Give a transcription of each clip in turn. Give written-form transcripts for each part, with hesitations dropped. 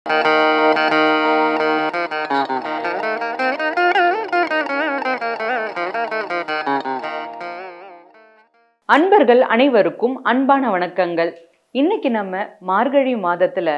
அன்பர்கள் அனைவருக்கும் அன்பான வணக்கங்கள். இன்னைக்கு நம்ம மார்கழி மாதத்துல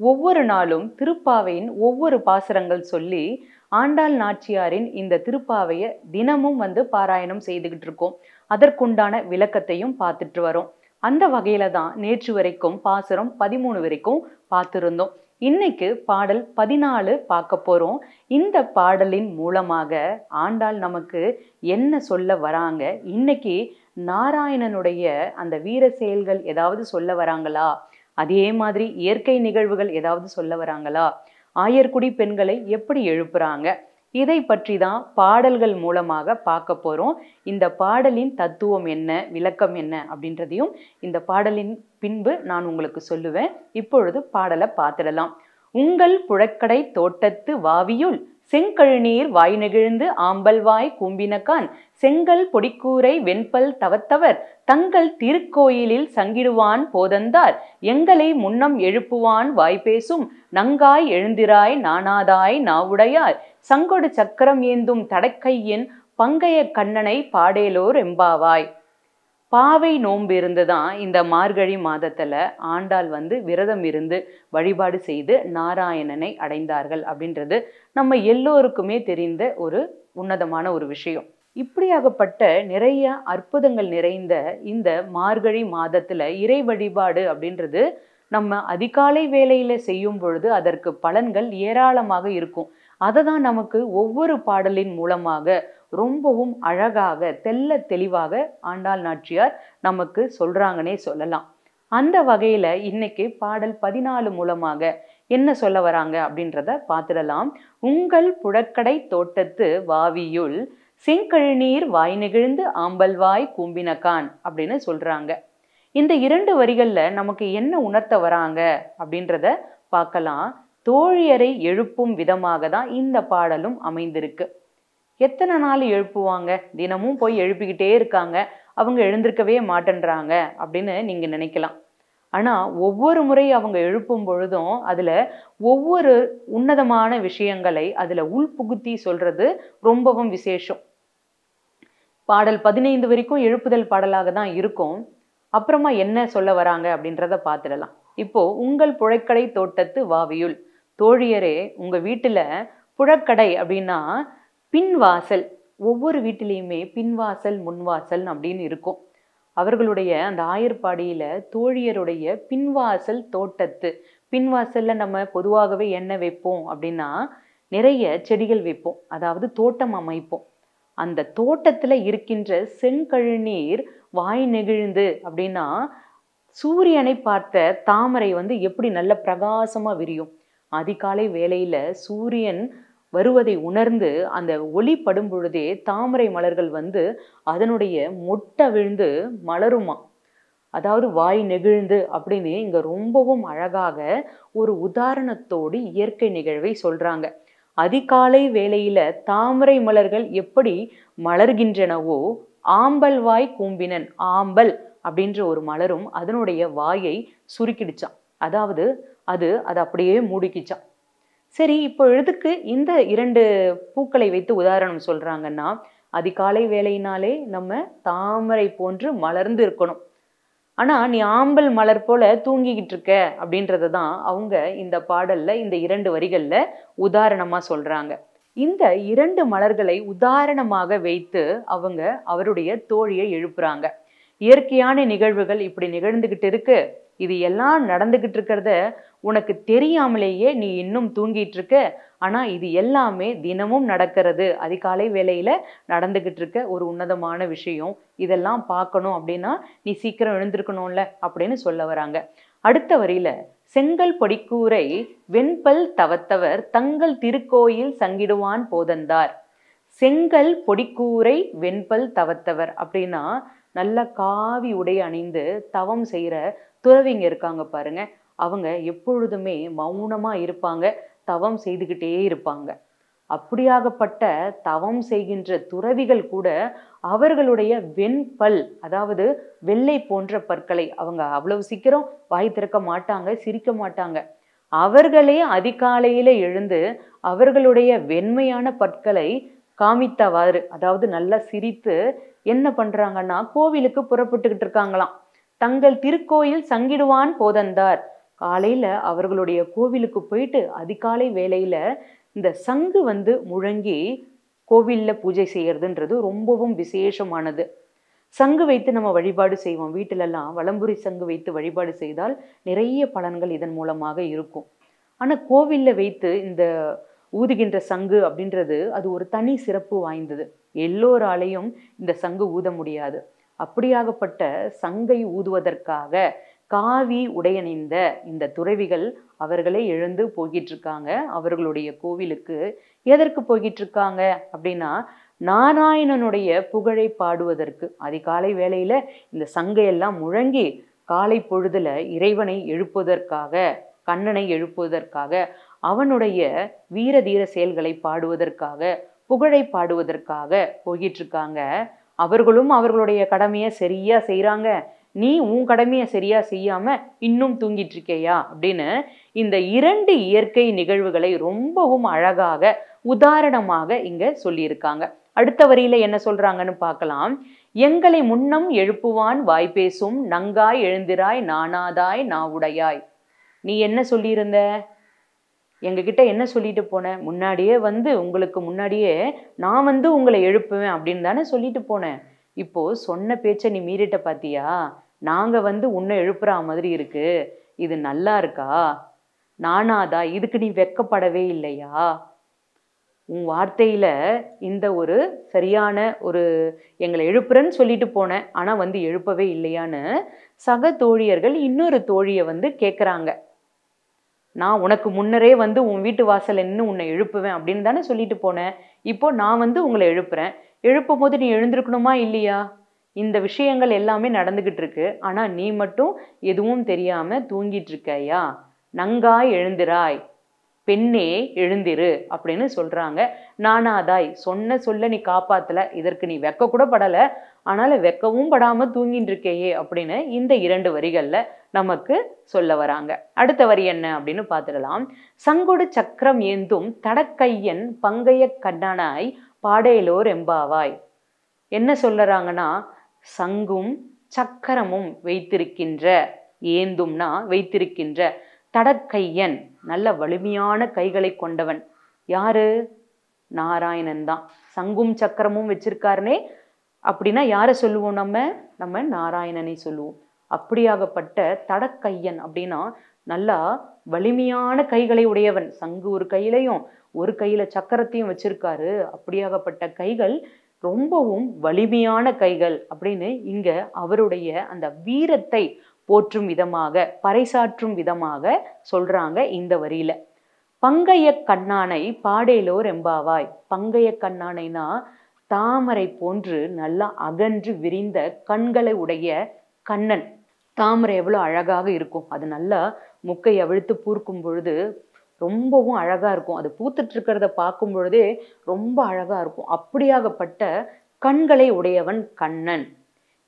ஒவ்வொரு நாளும் திருப்பாவையின் ஒவ்வொரு பாசுரங்கள் சொல்லி ஆண்டாள் நாச்சியாரின் இந்த திருப்பாவையை தினமும் பாராயணம் செய்துகிட்டு இருக்கோம். அதற்குண்டான விளக்கத்தையும் பார்த்துட்டு வரோம். அந்த வகையில தான் நேற்று வரைக்கும் பாசுரம் 13 வரைக்கும் பார்த்திருந்தோம். இன்னைக்கு பாடல் 14 பார்க்க போறோம். இந்த பாடலின் மூலமாக ஆண்டாள் நமக்கு என்ன சொல்ல வராங்க, இன்னைக்கு நாராயணனுடைய அந்த வீர செயல்கள் ஏதாவது சொல்ல வராங்களா, அதே மாதிரி இயற்கை நிகழ்வுகள் ஏதாவது சொல்ல வராங்களா, ஆயர்குடி பெண்களை எப்படி எழுப்புறாங்க, இதை பற்றி தான் பாடல்கள் மூலமாக பார்க்க போறோம். இந்த பாடலின் தத்துவம் என்ன, விளக்கம் என்ன அப்படின்றதையும் இந்த பாடலின் பின்பு நான் உங்களுக்கு சொல்லுவேன். இப்பொழுது பாடலை பார்த்திடலாம். உங்கள் புழக்கடை தோட்டத்து வாவியுள் செங்கழுநீர் வாய் நெகிழ்ந்து ஆம்பல்வாய் கூம்பினகான் செங்கல் பொடிக்கூரை வெண்பல் தவத்தவர் தங்கள் திருக்கோயிலில் சங்கிடுவான் போதந்தார் எங்களை முன்னம் எழுப்புவான் வாய்பேசும் நங்காய் எழுந்திராய் நானாதாய் நாவுடையார் சங்கொடு சக்கரம் ஏந்தும் தடக்கையின் பங்கைய கண்ணனை பாடேலோர் எம்பாவாய். பாவை நோன்பு இருந்துதான் இந்த மார்கழி மாதத்துல ஆண்டாள் விரதம் இருந்து வழிபாடு செய்து நாராயணனை அடைந்தார்கள் அப்படின்றது நம்ம எல்லோருக்குமே தெரிந்த ஒரு உன்னதமான ஒரு விஷயம். இப்படியாகப்பட்ட நிறைய அற்புதங்கள் நிறைந்த இந்த மார்கழி மாதத்துல இறை வழிபாடு அப்படின்றது நம்ம அதிகாலை வேளையில செய்யும் பொழுது அதற்கு பலன்கள் ஏராளமாக இருக்கும். அதை தான் நமக்கு ஒவ்வொரு பாடலின் மூலமாக ரொம்பவும் அழகாக தெல்ல தெளிவாக ஆண்டாள் நாச்சியார் நமக்கு சொல்றாங்கன்னே சொல்லலாம். அந்த வகையில இன்னைக்கு பாடல் 14 மூலமாக என்ன சொல்ல வராங்க அப்படின்றத பார்த்துடலாம். உங்கள் புழக்கடை தோட்டத்து வாவியுள் செங்கழுநீர் வாய் நெகிழ்ந்து ஆம்பல்வாய் கூம்பினகான் அப்படின்னு சொல்றாங்க. இந்த 2 வரிகள்ல நமக்கு என்ன உணர்த்த வராங்க அப்படின்றத பார்க்கலாம். தோழியரை எழுப்பும் விதமாக தான் இந்த பாடலும் அமைந்திருக்கு. எத்தனை நாள் எழுப்புவாங்க, தினமும் போய் எழுப்பிக்கிட்டே இருக்காங்க, அவங்க எழுந்திருக்கவே மாட்டேன்றாங்க அப்படின்னு நீங்க நினைக்கலாம். ஆனா ஒவ்வொரு முறை அவங்க எழுப்பும் பொழுதும் அதுல ஒவ்வொரு உன்னதமான விஷயங்களை அதுல உள்புகுத்தி சொல்றது ரொம்பவும் விசேஷம். பாடல் 15 வரைக்கும் எழுப்புதல் பாடலாக தான் இருக்கும். அப்புறமா என்ன சொல்ல வராங்க அப்படின்றத பார்த்துடலாம். இப்போ உங்கள் புழக்கடை தோட்டத்து வாவியுள், தோழியரே உங்க வீட்டுல புழக்கடை அப்படின்னா பின்வாசல், ஒவ்வொரு வீட்டிலையுமே பின்வாசல் முன்வாசல் அப்படின்னு இருக்கும். அவர்களுடைய அந்த ஆயர்பாடியில தோழியருடைய பின்வாசல் தோட்டத்து, பின்வாசல்ல நம்ம பொதுவாகவே என்ன வைப்போம் அப்படின்னா நிறைய செடிகள் வைப்போம், அதாவது தோட்டம் அமைப்போம். அந்த தோட்டத்துல இருக்கின்ற செங்கழுநீர் வாய் நெகிழ்ந்து அப்படின்னா சூரியனை பார்த்த தாமரை எப்படி நல்ல பிரகாசமா விரியும். அதிகாலை வேளையில சூரியன் வருவதை உணர்ந்து அந்த ஒளி படும் பொழுதே தாமரை மலர்கள் அதனுடைய மொட்டை விழுந்து மலருமா. அதாவது வாய் நெகிழ்ந்து அப்படின்னு இங்க ரொம்பவும் அழகாக ஒரு உதாரணத்தோடு இயற்கை நிகழ்வை சொல்றாங்க. அதிகாலை வேளையில தாமரை மலர்கள் எப்படி மலர்கின்றனவோ ஆம்பல் வாய் கூம்பினன், ஆம்பல் அப்படின்ற ஒரு மலரும் அதனுடைய வாயை சுருக்கிடுச்சான், அதாவது அது அப்படியே மூடிக்கிச்சான். சரி, இப்போ எதுக்கு இந்த 2 பூக்களை வைத்து உதாரணம் சொல்றாங்கன்னா, அதிகாலை வேளையினாலே நம்ம தாமரை போன்று மலர்ந்து இருக்கணும், ஆனா நீ ஆம்பல் மலர் போல தூங்கிக்கிட்டு இருக்க அப்படின்றத தான் அவங்க இந்த பாடல்ல இந்த 2 வரிகள்ல உதாரணமா சொல்றாங்க. இந்த 2 மலர்களை உதாரணமாக வைத்து அவங்க அவருடைய தோழியை எழுப்புறாங்க. இயற்கையான நிகழ்வுகள் இப்படி நிகழ்ந்துகிட்டு இருக்கு, இது எல்லாம் நடந்துகிட்டு இருக்கிறத உனக்கு தெரியாமலேயே நீ இன்னும் தூங்கிட்டு இருக்க, ஆனா இது எல்லாமே தினமும் நடக்கிறது, அதிகாலை வேளையில நடந்துகிட்டு இருக்க ஒரு உன்னதமான விஷயம், இதெல்லாம் பார்க்கணும் அப்படின்னா நீ சீக்கிரம் எழுந்திருக்கணும்ல அப்படின்னு சொல்ல வராங்க. அடுத்த வரியில செங்கல் பொடிக்கூரை வெண்பல் தவத்தவர் தங்கள் திருக்கோயில் சங்கிடுவான் போதந்தார். செங்கல் பொடிக்கூரை வெண்பல் தவத்தவர் அப்படின்னா நல்ல காவி உடை அணிந்து தவம் செய்யற துறவிங்க இருக்காங்க பாருங்க, அவங்க எப்பொழுதுமே மௌனமா இருப்பாங்க, தவம் செய்துகிட்டே இருப்பாங்க. அப்படியாகப்பட்ட தவம் செய்கின்ற துறவிகள் கூட அவர்களுடைய வெண்பல், அதாவது வெள்ளை போன்ற பற்களை அவங்க அவ்வளவு சீக்கிரம் வாய் திறக்க மாட்டாங்க, சிரிக்க மாட்டாங்க. அவர்களே அதிகாலையில எழுந்து அவர்களுடைய வெண்மையான பற்களை காமித்தவாறு, அதாவது நல்லா சிரித்து என்ன பண்றாங்கன்னா கோவிலுக்கு புறப்பட்டுக்கிட்டு இருக்காங்களாம். தங்கள் திருக்கோயில் சங்கிடுவான் போதந்தார். காலையில அவர்களுடைய கோவிலுக்கு போயிட்டு அதிகாலை வேளையில இந்த சங்கு முழங்கி கோவில்ல பூஜை செய்யறதுன்றது ரொம்பவும் விசேஷமானது. சங்கு வைத்து நம்ம வழிபாடு செய்வோம். வீட்டிலெல்லாம் வலம்புரி சங்கு வைத்து வழிபாடு செய்தால் நிறைய பலன்கள் இதன் மூலமாக இருக்கும். ஆனா கோவில்ல வைத்து இந்த ஊதுகின்ற சங்கு அப்படின்றது அது ஒரு தனி சிறப்பு வாய்ந்தது. எல்லோராலையும் இந்த சங்கு ஊத முடியாது. அப்படியாகப்பட்ட சங்கை ஊதுவதற்காக காவி உடையணிந்த இந்த துறவிகள் அவர்களே எழுந்து போய்கிட்டு இருக்காங்க அவர்களுடைய கோவிலுக்கு. எதற்கு போய்கிட்டு இருக்காங்க அப்படின்னா, நாராயணனுடைய புகழை பாடுவதற்கு. அதிகாலை வேளையில இந்த சங்கையெல்லாம் முழங்கி காலை பொழுதுல இறைவனை எழுப்புவதற்காக, கண்ணனை எழுப்புவதற்காக, அவனுடைய வீர தீர செயல்களை பாடுவதற்காக, புகழை பாடுவதற்காக போய்கிட்டு இருக்காங்க. அவர்களும் அவர்களுடைய கடமையை சரியா செய்யறாங்க. நீ உன் கடமையை சரியா செய்யாம இன்னும் தூங்கிட்டு இருக்கையா அப்படின்னு இந்த 2 இயற்கை நிகழ்வுகளை ரொம்பவும் அழகாக உதாரணமாக இங்க சொல்லியிருக்காங்க. அடுத்த வரியில என்ன சொல்றாங்கன்னு பார்க்கலாம். எங்களை முன்னம் எழுப்புவான் வாய்ப்பேசும் நங்காய் எழுந்திராய் நானாதாய் நாவுடையாய். நீ என்ன சொல்லியிருந்த? எங்ககிட்ட என்ன சொல்லிட்டு போன? முன்னாடியே உங்களுக்கு முன்னாடியே நான் உங்களை எழுப்புவேன் அப்படின்னு தானே சொல்லிட்டு போனேன். இப்போ சொன்ன பேச்சை நீ மீறிட்ட பாத்தியா? நாங்க உன்னை எழுப்புற மாதிரி இருக்கு. இது நல்லா இருக்கா? நானாதா? இதுக்கு நீ வெட்கப்படவே இல்லையா? உன் வார்த்தையில இந்த ஒரு சரியான ஒரு எங்களை எழுப்புறன்னு சொல்லிட்டு போனேன், ஆனா எழுப்பவே இல்லையான்னு சக தோழியர்கள் இன்னொரு தோழியை கேட்குறாங்க. நான் உனக்கு முன்னரே உன் வீட்டு வாசல் நின்று உன்னை எழுப்புவேன் அப்படின்னு தானே சொல்லிட்டு போனேன். இப்போ நான் உங்களை எழுப்புறேன். எழுப்பும் போது நீ எழுந்திருக்கணுமா இல்லையா? இந்த விஷயங்கள் எல்லாமே நடந்துகிட்டு இருக்கு. ஆனா நீ மட்டும் எதுவும் தெரியாம தூங்கிட்டு இருக்கையா? நங்காய் எழுந்திராய், பெண்ணே எழுந்திரு அப்படின்னு சொல்றாங்க. நானாதாய், சொன்ன சொல்ல நீ காப்பாத்தல, இதற்கு நீ வெக்க கூட படல, ஆனால வெக்கவும் படாம தூங்கிட்டு இருக்கையே அப்படின்னு இந்த 2 வரிகள்ல நமக்கு சொல்ல வராங்க. அடுத்த வரி என்ன அப்படின்னு பார்த்துடலாம். சங்கொடு சக்கரம் ஏந்தும் தடக்கையன் பங்கைய கண்ணனாய் பாடேலோர் எம்பாவாய். என்ன சொல்லறாங்கன்னா, சங்கும் சக்கரமும் வைத்திருக்கின்ற, ஏந்தும்னா வைத்திருக்கின்ற, தடக்கையன் நல்ல வலிமையான கைகளை கொண்டவன். யாரு? நாராயணன் தான். சங்கும் சக்கரமும் வச்சிருக்காருனே அப்படின்னா யாரை சொல்லுவோம்? நம்ம நாராயணனை சொல்லுவோம். அப்படியாகப்பட்ட தடக்கையன் அப்படின்னா நல்லா வலிமையான கைகளை உடையவன். சங்கு ஒரு கையிலையும் ஒரு கையில சக்கரத்தையும் வச்சிருக்காரு. அப்படியாகப்பட்ட கைகள் ரொம்பவும் வலிமையான கைகள் அப்படின்னு இங்க அவருடைய அந்த வீரத்தை போற்றும் விதமாக, பறைசாற்றும் விதமாக சொல்றாங்க இந்த வரியில. பங்கைய கண்ணானை பாடேலோர் எம்பாவாய். பங்கைய கண்ணானைனா தாமரை போன்று நல்லா அகன்று விரிந்த கண்களை உடைய கண்ணன். தாமரை எவ்வளவு அழகாக இருக்கும். அது நல்லா முக்கை அவிழ்த்து பூர்க்கும் பொழுது ரொம்பவும் அழகா இருக்கும். அது பூத்துட்டு இருக்கிறத பார்க்கும் பொழுதே ரொம்ப அழகா இருக்கும். அப்படியாகப்பட்ட கண்களை உடையவன் கண்ணன்.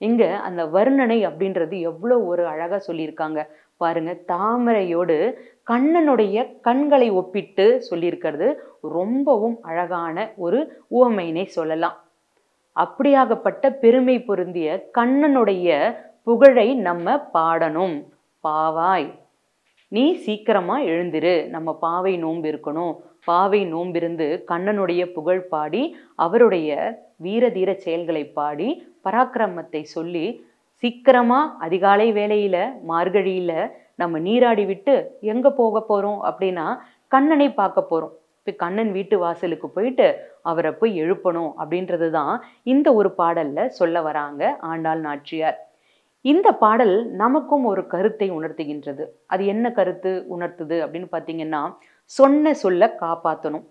இங்க அந்த வர்ணனை அப்படின்றது எவ்வளவு ஒரு அழகா சொல்லியிருக்காங்க பாருங்க. தாமரையோடு கண்ணனுடைய கண்களை ஒப்பிட்டு சொல்லியிருக்கிறது ரொம்பவும் அழகான ஒரு உவமையினை சொல்லலாம். அப்படியாகப்பட்ட பெருமை பொருந்திய கண்ணனுடைய புகழை நம்ம பாடணும். பாவாய், நீ சீக்கிரமா எழுந்திரு, நம்ம பாவை நோன்பு இருக்கணும். பாவை நோம்பிருந்து கண்ணனுடைய புகழ் பாடி, அவருடைய வீர தீர செயல்களை பாடி, பராக்கிரமத்தை சொல்லி சீக்கிரமா அதிகாலை வேளையில மார்கழியில நம்ம நீராடி விட்டு எங்க போக போறோம் அப்படின்னா கண்ணனை பார்க்க போறோம். இப்போ கண்ணன் வீட்டு வாசலுக்கு போயிட்டு அவரை போய் எழுப்பணும் அப்படின்றது தான் இந்த ஒரு பாடல்ல சொல்ல வராங்க ஆண்டாள் நாச்சியார். இந்த பாடல் நமக்கும் ஒரு கருத்தை உணர்த்துகின்றது. அது என்ன கருத்து உணர்த்துது அப்படின்னு பார்த்தீங்கன்னா, சொன்ன சொல்ல காப்பாற்றணும்.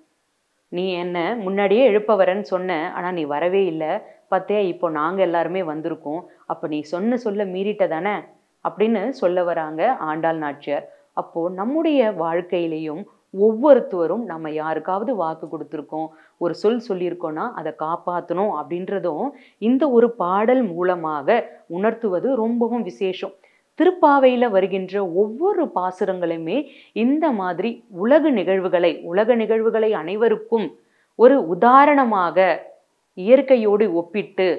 நீ என்ன முன்னாடியே எழுப்ப வரேன்னு சொன்ன, ஆனால் நீ வரவே இல்லை, பார்த்தியா இப்போ நாங்கள் எல்லாருமே வந்திருக்கோம், அப்போ நீ சொன்ன சொல்ல மீறிட்ட தானே அப்படின்னு சொல்ல வராங்க ஆண்டாள் நாச்சியார். அப்போது நம்முடைய வாழ்க்கையிலையும் ஒவ்வொருத்தரும் நம்ம யாருக்காவது வாக்கு கொடுத்துருக்கோம், ஒரு சொல் சொல்லியிருக்கோன்னா அதை காப்பாற்றணும் அப்படின்றதும் இந்த ஒரு பாடல் மூலமாக உணர்த்துவது ரொம்பவும் விசேஷம். திருப்பாவையில வருகின்ற ஒவ்வொரு பாசுரங்களுமே இந்த மாதிரி உலக நிகழ்வுகளை அனைவருக்கும் ஒரு உதாரணமாக இயற்கையோடு ஒப்பிட்டு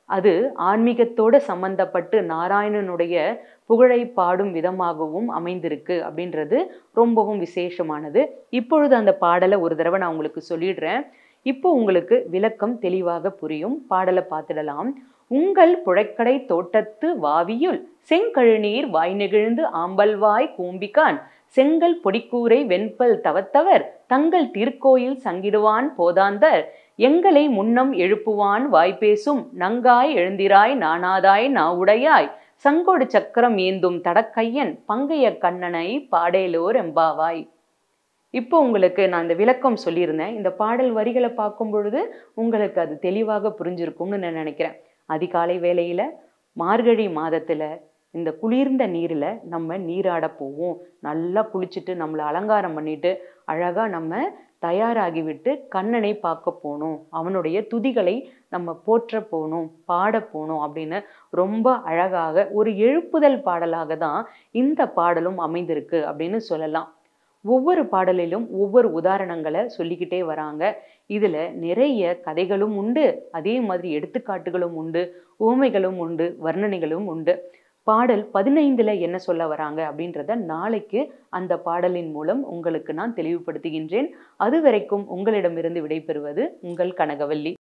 அது ஆன்மீகத்தோட சம்பந்தப்பட்டு நாராயணனுடைய புகழை பாடும் விதமாகவும் அமைந்திருக்கு அப்படின்றது ரொம்பவும் விசேஷமானது. இப்பொழுது அந்த பாடலை ஒரு தடவை நான் உங்களுக்கு சொல்லிடுறேன். இப்போ உங்களுக்கு விளக்கம் தெளிவாக புரியும். பாடலை பார்த்துடலாம். உங்கள் புழைக்கடை தோட்டத்து வாவியுள் செங்கழுநீர் வாய் நெகிழ்ந்து ஆம்பல்வாய் கூம்பிக்கான் செங்கல் பொடிக்கூரை வெண்பல் தவத்தவர் தங்கள் திருக்கோயில் சங்கிடுவான் போதாந்தர் எங்களை முன்னம் எழுப்புவான் வாய்பேசும் நங்காய் எழுந்திராய் நானாதாய் நாவுடையாய் சங்கொடு சக்கரம் ஏந்தும் தடக்கையன் பங்கைய கண்ணனை பாடேலோர் எம்பாவாய். இப்போ உங்களுக்கு நான் இந்த விளக்கம் சொல்லியிருந்தேன். இந்த பாடல் வரிகளை பார்க்கும் பொழுது உங்களுக்கு அது தெளிவாக புரிஞ்சிருக்கும்னு நான் நினைக்கிறேன். அதிகாலை வேளையில மார்கழி மாதத்துல இந்த குளிர்ந்த நீரில் நம்ம நீராட போவோம். நல்லா குளிச்சுட்டு நம்மளை அலங்காரம் பண்ணிட்டு அழகா நம்ம தயாராகிவிட்டு கண்ணனை பார்க்க போகணும், அவனுடைய துதிகளை நம்ம போற்ற போகணும், பாட போகணும் அப்படின்னு ரொம்ப அழகாக ஒரு எழுப்புதல் பாடலாக தான் இந்த பாடலும் அமைந்திருக்கு அப்படின்னு சொல்லலாம். ஒவ்வொரு பாடலிலும் ஒவ்வொரு உதாரணங்களை சொல்லிக்கிட்டே வராங்க. இதுல நிறைய கதைகளும் உண்டு, அதே மாதிரி எடுத்துக்காட்டுகளும் உண்டு, உவமைகளும் உண்டு, வர்ணனைகளும் உண்டு. பாடல் 15ல என்ன சொல்ல வராங்க அப்படின்றத நாளைக்கு அந்த பாடலின் மூலம் உங்களுக்கு நான் தெளிவுபடுத்துகின்றேன். அது வரைக்கும் உங்களிடமிருந்து விடைபெறுவது உங்கள் கனகவல்லி.